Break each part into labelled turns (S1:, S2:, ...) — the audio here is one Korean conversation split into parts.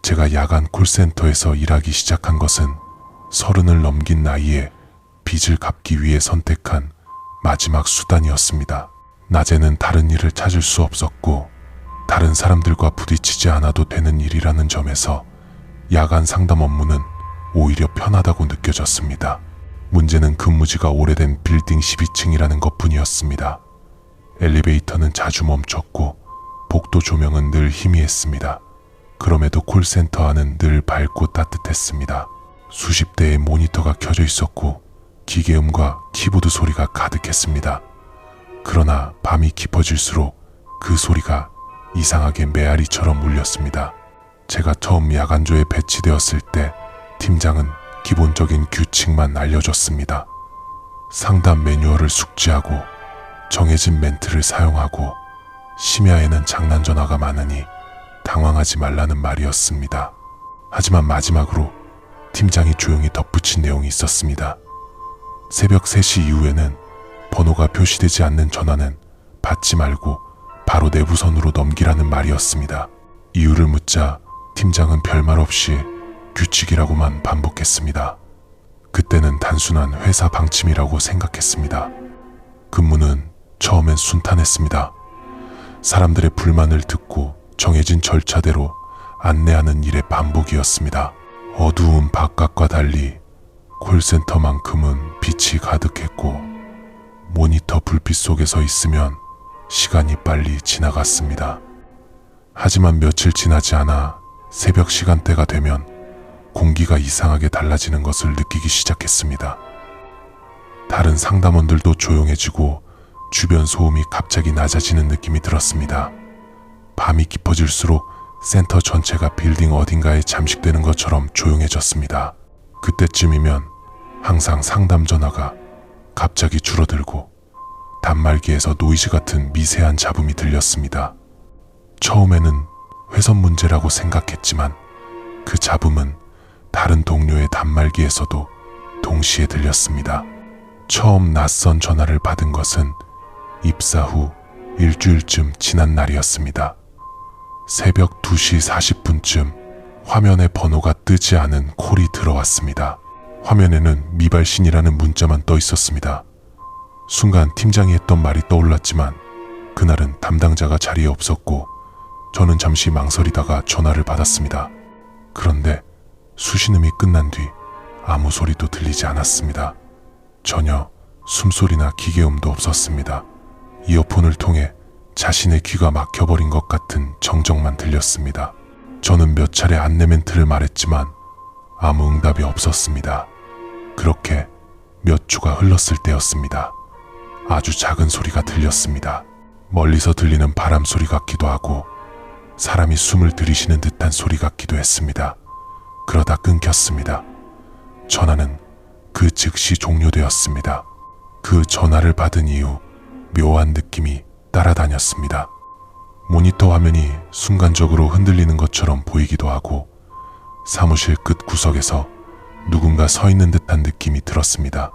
S1: 제가 야간 콜센터에서 일하기 시작한 것은 30을 넘긴 나이에 빚을 갚기 위해 선택한 마지막 수단이었습니다. 낮에는 다른 일을 찾을 수 없었고 다른 사람들과 부딪히지 않아도 되는 일이라는 점에서 야간 상담 업무는 오히려 편하다고 느껴졌습니다. 문제는 근무지가 오래된 빌딩 12층이라는 것뿐이었습니다. 엘리베이터는 자주 멈췄고 복도 조명은 늘 희미했습니다. 그럼에도 콜센터 안은 늘 밝고 따뜻했습니다. 수십 대의 모니터가 켜져 있었고 기계음과 키보드 소리가 가득했습니다. 그러나 밤이 깊어질수록 그 소리가 이상하게 메아리처럼 울렸습니다. 제가 처음 야간조에 배치되었을 때 팀장은 기본적인 규칙만 알려줬습니다. 상담 매뉴얼을 숙지하고 정해진 멘트를 사용하고 심야에는 장난 전화가 많으니 당황하지 말라는 말이었습니다. 하지만 마지막으로 팀장이 조용히 덧붙인 내용이 있었습니다. 새벽 3시 이후에는 번호가 표시되지 않는 전화는 받지 말고 바로 내부선으로 넘기라는 말이었습니다. 이유를 묻자 팀장은 별말 없이 규칙이라고만 반복했습니다. 그때는 단순한 회사 방침이라고 생각했습니다. 근무는 처음엔 순탄했습니다. 사람들의 불만을 듣고 정해진 절차대로 안내하는 일의 반복이었습니다. 어두운 바깥과 달리 콜센터만큼은 빛이 가득했고 모니터 불빛 속에 서 있으면 시간이 빨리 지나갔습니다. 하지만 며칠 지나지 않아 새벽 시간대가 되면 공기가 이상하게 달라지는 것을 느끼기 시작했습니다. 다른 상담원들도 조용해지고 주변 소음이 갑자기 낮아지는 느낌이 들었습니다. 밤이 깊어질수록 센터 전체가 빌딩 어딘가에 잠식되는 것처럼 조용해졌습니다. 그때쯤이면 항상 상담 전화가 갑자기 줄어들고 단말기에서 노이즈 같은 미세한 잡음이 들렸습니다. 처음에는 회선 문제라고 생각했지만 그 잡음은 다른 동료의 단말기에서도 동시에 들렸습니다. 처음 낯선 전화를 받은 것은 입사 후 일주일쯤 지난 날이었습니다. 새벽 2시 40분쯤 화면에 번호가 뜨지 않은 콜이 들어왔습니다. 화면에는 미발신이라는 문자만 떠 있었습니다. 순간 팀장이 했던 말이 떠올랐지만 그날은 담당자가 자리에 없었고 저는 잠시 망설이다가 전화를 받았습니다. 그런데 수신음이 끝난 뒤 아무 소리도 들리지 않았습니다. 전혀 숨소리나 기계음도 없었습니다. 이어폰을 통해 자신의 귀가 막혀버린 것 같은 정적만 들렸습니다. 저는 몇 차례 안내 멘트를 말했지만 아무 응답이 없었습니다. 그렇게 몇 주가 흘렀을 때였습니다. 아주 작은 소리가 들렸습니다. 멀리서 들리는 바람 소리 같기도 하고 사람이 숨을 들이쉬는 듯한 소리 같기도 했습니다. 그러다 끊겼습니다. 전화는 그 즉시 종료되었습니다. 그 전화를 받은 이후 묘한 느낌이 따라다녔습니다. 모니터 화면이 순간적으로 흔들리는 것처럼 보이기도 하고 사무실 끝 구석에서 누군가 서 있는 듯한 느낌이 들었습니다.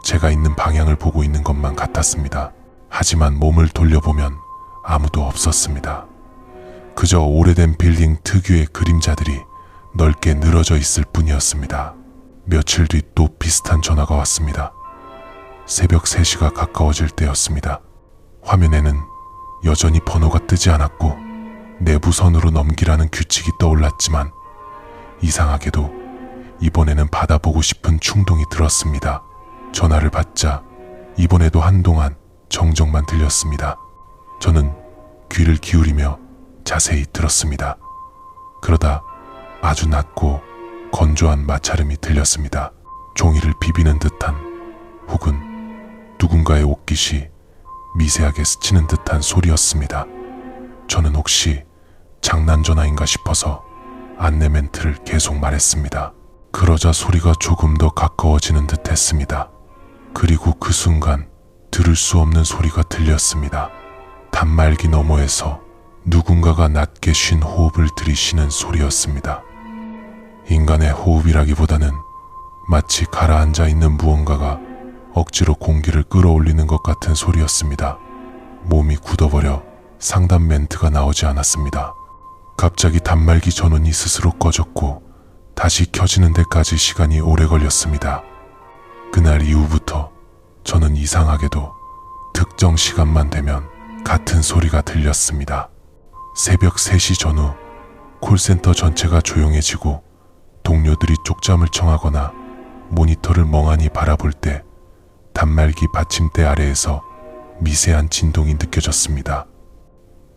S1: 제가 있는 방향을 보고 있는 것만 같았습니다. 하지만 몸을 돌려보면 아무도 없었습니다. 그저 오래된 빌딩 특유의 그림자들이 넓게 늘어져 있을 뿐이었습니다. 며칠 뒤 또 비슷한 전화가 왔습니다. 새벽 3시가 가까워질 때였습니다. 화면에는 여전히 번호가 뜨지 않았고 내부선으로 넘기라는 규칙이 떠올랐지만 이상하게도 이번에는 받아보고 싶은 충동이 들었습니다. 전화를 받자 이번에도 한동안 정적만 들렸습니다. 저는 귀를 기울이며 자세히 들었습니다. 그러다 아주 낮고 건조한 마찰음이 들렸습니다. 종이를 비비는 듯한 혹은 누군가의 옷깃이 미세하게 스치는 듯한 소리였습니다. 저는 혹시 장난 전화인가 싶어서 안내 멘트를 계속 말했습니다. 그러자 소리가 조금 더 가까워지는 듯 했습니다. 그리고 그 순간 들을 수 없는 소리가 들렸습니다. 단말기 너머에서 누군가가 낮게 쉰 호흡을 들이쉬는 소리였습니다. 인간의 호흡이라기보다는 마치 가라앉아 있는 무언가가 억지로 공기를 끌어올리는 것 같은 소리였습니다. 몸이 굳어버려 상담 멘트가 나오지 않았습니다. 갑자기 단말기 전원이 스스로 꺼졌고 다시 켜지는 데까지 시간이 오래 걸렸습니다. 그날 이후부터 저는 이상하게도 특정 시간만 되면 같은 소리가 들렸습니다. 새벽 3시 전후 콜센터 전체가 조용해지고 동료들이 쪽잠을 청하거나 모니터를 멍하니 바라볼 때 단말기 받침대 아래에서 미세한 진동이 느껴졌습니다.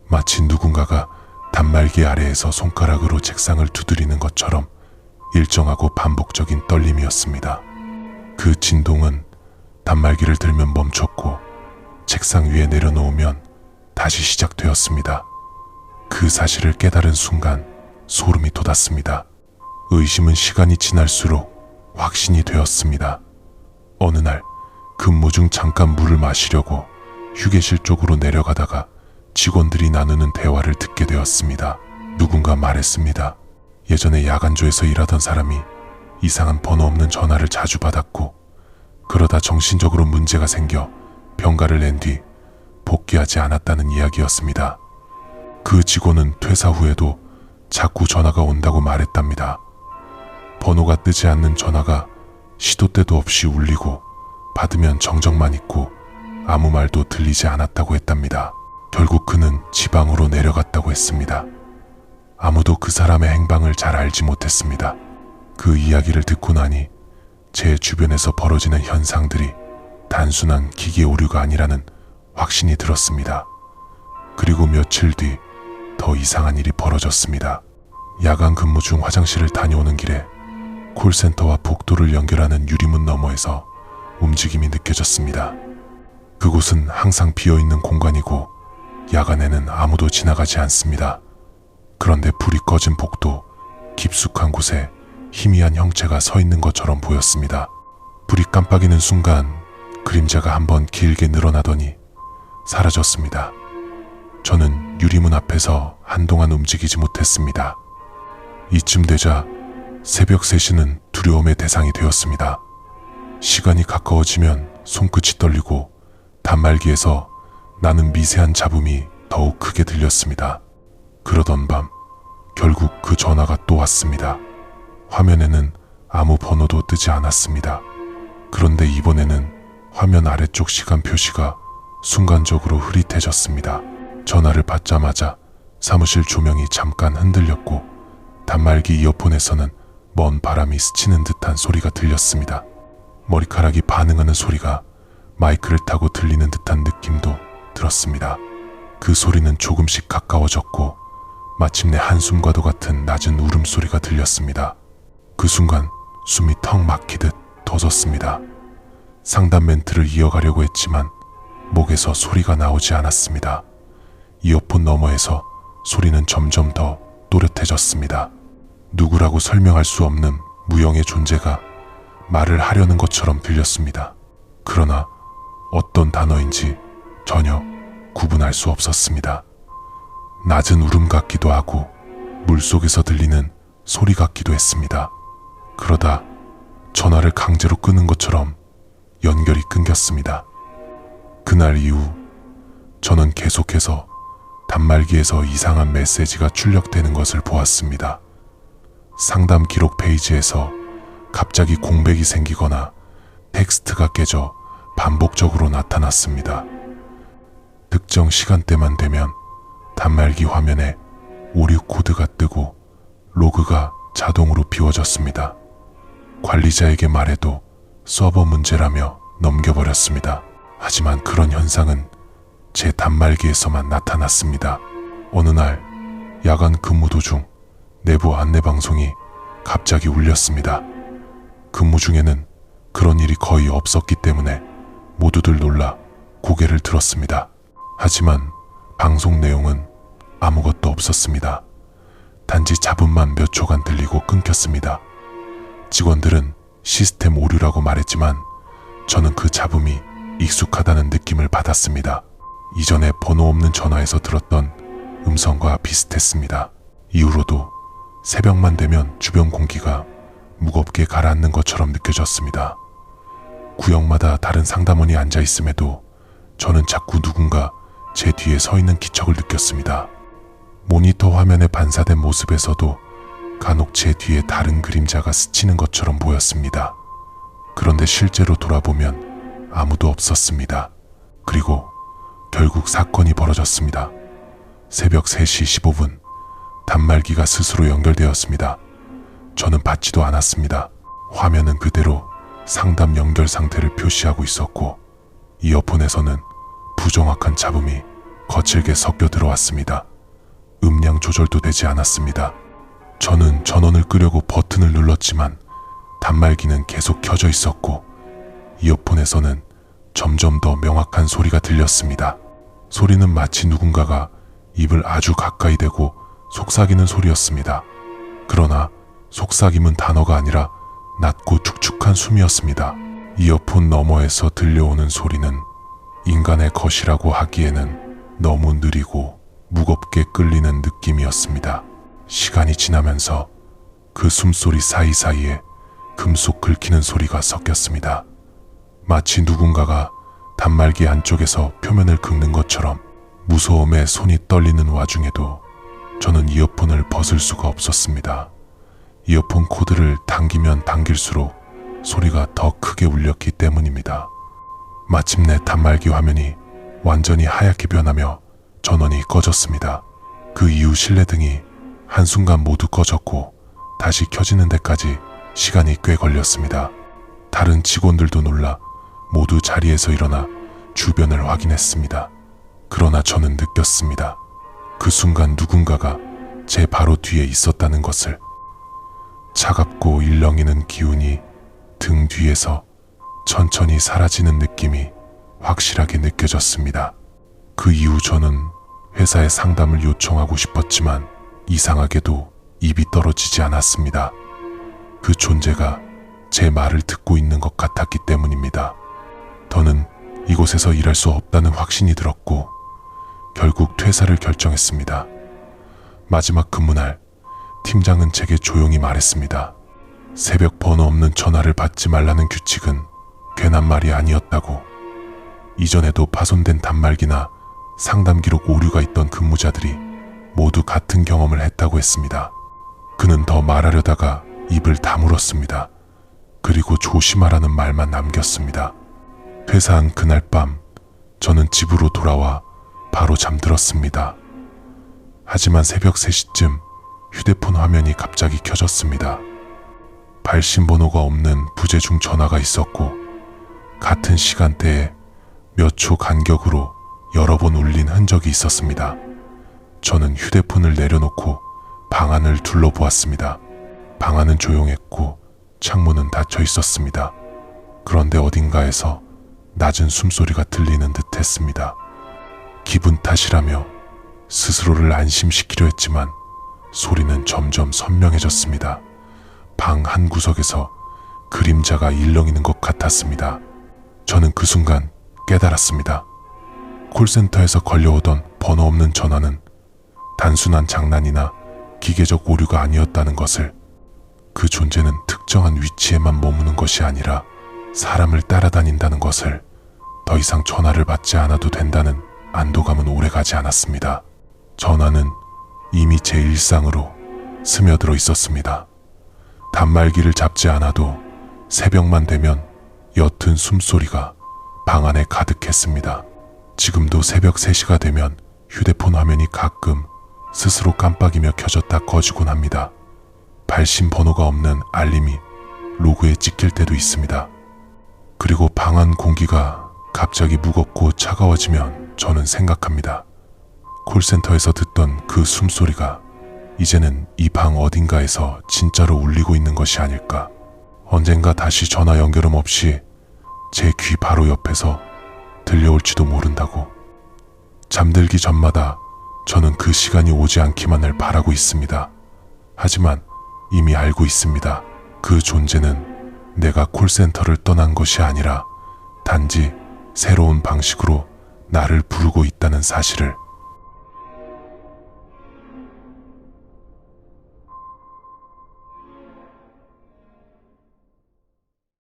S1: 마치 누군가가 단말기 아래에서 손가락으로 책상을 두드리는 것처럼 일정하고 반복적인 떨림이었습니다. 그 진동은 단말기를 들면 멈췄고 책상 위에 내려놓으면 다시 시작되었습니다. 그 사실을 깨달은 순간 소름이 돋았습니다. 의심은 시간이 지날수록 확신이 되었습니다. 어느 날 근무 중 잠깐 물을 마시려고 휴게실 쪽으로 내려가다가 직원들이 나누는 대화를 듣게 되었습니다. 누군가 말했습니다. 예전에 야간조에서 일하던 사람이 이상한 번호 없는 전화를 자주 받았고 그러다 정신적으로 문제가 생겨 병가를 낸 뒤 복귀하지 않았다는 이야기였습니다. 그 직원은 퇴사 후에도 자꾸 전화가 온다고 말했답니다. 번호가 뜨지 않는 전화가 시도 때도 없이 울리고 받으면 정적만 있고 아무 말도 들리지 않았다고 했답니다. 결국 그는 지방으로 내려갔다고 했습니다. 아무도 그 사람의 행방을 잘 알지 못했습니다. 그 이야기를 듣고 나니 제 주변에서 벌어지는 현상들이 단순한 기계 오류가 아니라는 확신이 들었습니다. 그리고 며칠 뒤 더 이상한 일이 벌어졌습니다. 야간 근무 중 화장실을 다녀오는 길에 콜센터와 복도를 연결하는 유리문 너머에서 움직임이 느껴졌습니다. 그곳은 항상 비어있는 공간이고 야간에는 아무도 지나가지 않습니다. 그런데 불이 꺼진 복도 깊숙한 곳에 희미한 형체가 서 있는 것처럼 보였습니다. 불이 깜빡이는 순간 그림자가 한번 길게 늘어나더니 사라졌습니다. 저는 유리문 앞에서 한동안 움직이지 못했습니다. 이쯤 되자 새벽 3시는 두려움의 대상이 되었습니다. 시간이 가까워지면 손끝이 떨리고 단말기에서 나는 미세한 잡음이 더욱 크게 들렸습니다. 그러던 밤 결국 그 전화가 또 왔습니다. 화면에는 아무 번호도 뜨지 않았습니다. 그런데 이번에는 화면 아래쪽 시간 표시가 순간적으로 흐릿해졌습니다. 전화를 받자마자 사무실 조명이 잠깐 흔들렸고 단말기 이어폰에서는 먼 바람이 스치는 듯한 소리가 들렸습니다. 머리카락이 반응하는 소리가 마이크를 타고 들리는 듯한 느낌도 들었습니다. 그 소리는 조금씩 가까워졌고 마침내 한숨과도 같은 낮은 울음소리가 들렸습니다. 그 순간 숨이 턱 막히듯 터졌습니다. 상담 멘트를 이어가려고 했지만 목에서 소리가 나오지 않았습니다. 이어폰 너머에서 소리는 점점 더 또렷해졌습니다. 누구라고 설명할 수 없는 무형의 존재가 말을 하려는 것처럼 들렸습니다. 그러나 어떤 단어인지 전혀 구분할 수 없었습니다. 낮은 울음 같기도 하고 물속에서 들리는 소리 같기도 했습니다. 그러다 전화를 강제로 끄는 것처럼 연결이 끊겼습니다. 그날 이후 저는 계속해서 단말기에서 이상한 메시지가 출력되는 것을 보았습니다. 상담 기록 페이지에서 갑자기 공백이 생기거나 텍스트가 깨져 반복적으로 나타났습니다. 특정 시간대만 되면 단말기 화면에 오류 코드가 뜨고 로그가 자동으로 비워졌습니다. 관리자에게 말해도 서버 문제라며 넘겨버렸습니다. 하지만 그런 현상은 제 단말기에서만 나타났습니다. 어느 날 야간 근무 도중 내부 안내방송이 갑자기 울렸습니다. 근무 중에는 그런 일이 거의 없었기 때문에 모두들 놀라 고개를 들었습니다. 하지만 방송 내용은 아무것도 없었습니다. 단지 잡음만 몇 초간 들리고 끊겼습니다. 직원들은 시스템 오류라고 말했지만 저는 그 잡음이 익숙하다는 느낌을 받았습니다. 이전에 번호 없는 전화에서 들었던 음성과 비슷했습니다. 이후로도 새벽만 되면 주변 공기가 무겁게 가라앉는 것처럼 느껴졌습니다. 구역마다 다른 상담원이 앉아 있음에도 저는 자꾸 누군가 제 뒤에 서 있는 기척을 느꼈습니다. 모니터 화면에 반사된 모습에서도 간혹 제 뒤에 다른 그림자가 스치는 것처럼 보였습니다. 그런데 실제로 돌아보면 아무도 없었습니다. 그리고 결국 사건이 벌어졌습니다. 새벽 3시 15분 단말기가 스스로 연결되었습니다. 저는 받지도 않았습니다. 화면은 그대로 상담 연결 상태를 표시하고 있었고 이어폰에서는 부정확한 잡음이 거칠게 섞여 들어왔습니다. 음량 조절도 되지 않았습니다. 저는 전원을 끄려고 버튼을 눌렀지만 단말기는 계속 켜져 있었고 이어폰에서는 점점 더 명확한 소리가 들렸습니다. 소리는 마치 누군가가 입을 아주 가까이 대고 속삭이는 소리였습니다. 그러나 속삭임은 단어가 아니라 낮고 축축한 숨이었습니다. 이어폰 너머에서 들려오는 소리는 인간의 것이라고 하기에는 너무 느리고 무겁게 끌리는 느낌이었습니다. 시간이 지나면서 그 숨소리 사이사이에 금속 긁히는 소리가 섞였습니다. 마치 누군가가 단말기 안쪽에서 표면을 긁는 것처럼 무서움에 손이 떨리는 와중에도 저는 이어폰을 벗을 수가 없었습니다. 이어폰 코드를 당기면 당길수록 소리가 더 크게 울렸기 때문입니다. 마침내 단말기 화면이 완전히 하얗게 변하며 전원이 꺼졌습니다. 그 이후 실내등이 한순간 모두 꺼졌고 다시 켜지는 데까지 시간이 꽤 걸렸습니다. 다른 직원들도 놀라 모두 자리에서 일어나 주변을 확인했습니다. 그러나 저는 느꼈습니다. 그 순간 누군가가 제 바로 뒤에 있었다는 것을. 차갑고 일렁이는 기운이 등 뒤에서 천천히 사라지는 느낌이 확실하게 느껴졌습니다. 그 이후 저는 회사에 상담을 요청하고 싶었지만 이상하게도 입이 떨어지지 않았습니다. 그 존재가 제 말을 듣고 있는 것 같았기 때문입니다. 더는 이곳에서 일할 수 없다는 확신이 들었고 결국 퇴사를 결정했습니다. 마지막 근무날 팀장은 제게 조용히 말했습니다. 새벽 번호 없는 전화를 받지 말라는 규칙은 괜한 말이 아니었다고. 이전에도 파손된 단말기나 상담 기록 오류가 있던 근무자들이 모두 같은 경험을 했다고 했습니다. 그는 더 말하려다가 입을 다물었습니다. 그리고 조심하라는 말만 남겼습니다. 퇴사한 그날 밤 저는 집으로 돌아와 바로 잠들었습니다. 하지만 새벽 3시쯤 휴대폰 화면이 갑자기 켜졌습니다. 발신 번호가 없는 부재중 전화가 있었고 같은 시간대에 몇 초 간격으로 여러 번 울린 흔적이 있었습니다. 저는 휴대폰을 내려놓고 방 안을 둘러보았습니다. 방 안은 조용했고 창문은 닫혀 있었습니다. 그런데 어딘가에서 낮은 숨소리가 들리는 듯 했습니다. 기분 탓이라며 스스로를 안심시키려 했지만 소리는 점점 선명해졌습니다. 방 한 구석에서 그림자가 일렁이는 것 같았습니다. 저는 그 순간 깨달았습니다. 콜센터에서 걸려오던 번호 없는 전화는 단순한 장난이나 기계적 오류가 아니었다는 것을. 그 존재는 특정한 위치에만 머무는 것이 아니라 사람을 따라다닌다는 것을. 더 이상 전화를 받지 않아도 된다는 안도감은 오래가지 않았습니다. 전화는 이미 제 일상으로 스며들어 있었습니다. 단말기를 잡지 않아도 새벽만 되면 옅은 숨소리가 방 안에 가득했습니다. 지금도 새벽 3시가 되면 휴대폰 화면이 가끔 스스로 깜빡이며 켜졌다 꺼지곤 합니다. 발신 번호가 없는 알림이 로그에 찍힐 때도 있습니다. 그리고 방 안 공기가 갑자기 무겁고 차가워지면 저는 생각합니다. 콜센터에서 듣던 그 숨소리가 이제는 이 방 어딘가에서 진짜로 울리고 있는 것이 아닐까. 언젠가 다시 전화 연결음 없이 제 귀 바로 옆에서 들려올지도 모른다고. 잠들기 전마다 저는 그 시간이 오지 않기만을 바라고 있습니다. 하지만 이미 알고 있습니다. 그 존재는 내가 콜센터를 떠난 것이 아니라 단지 새로운 방식으로 나를 부르고 있다는 사실을.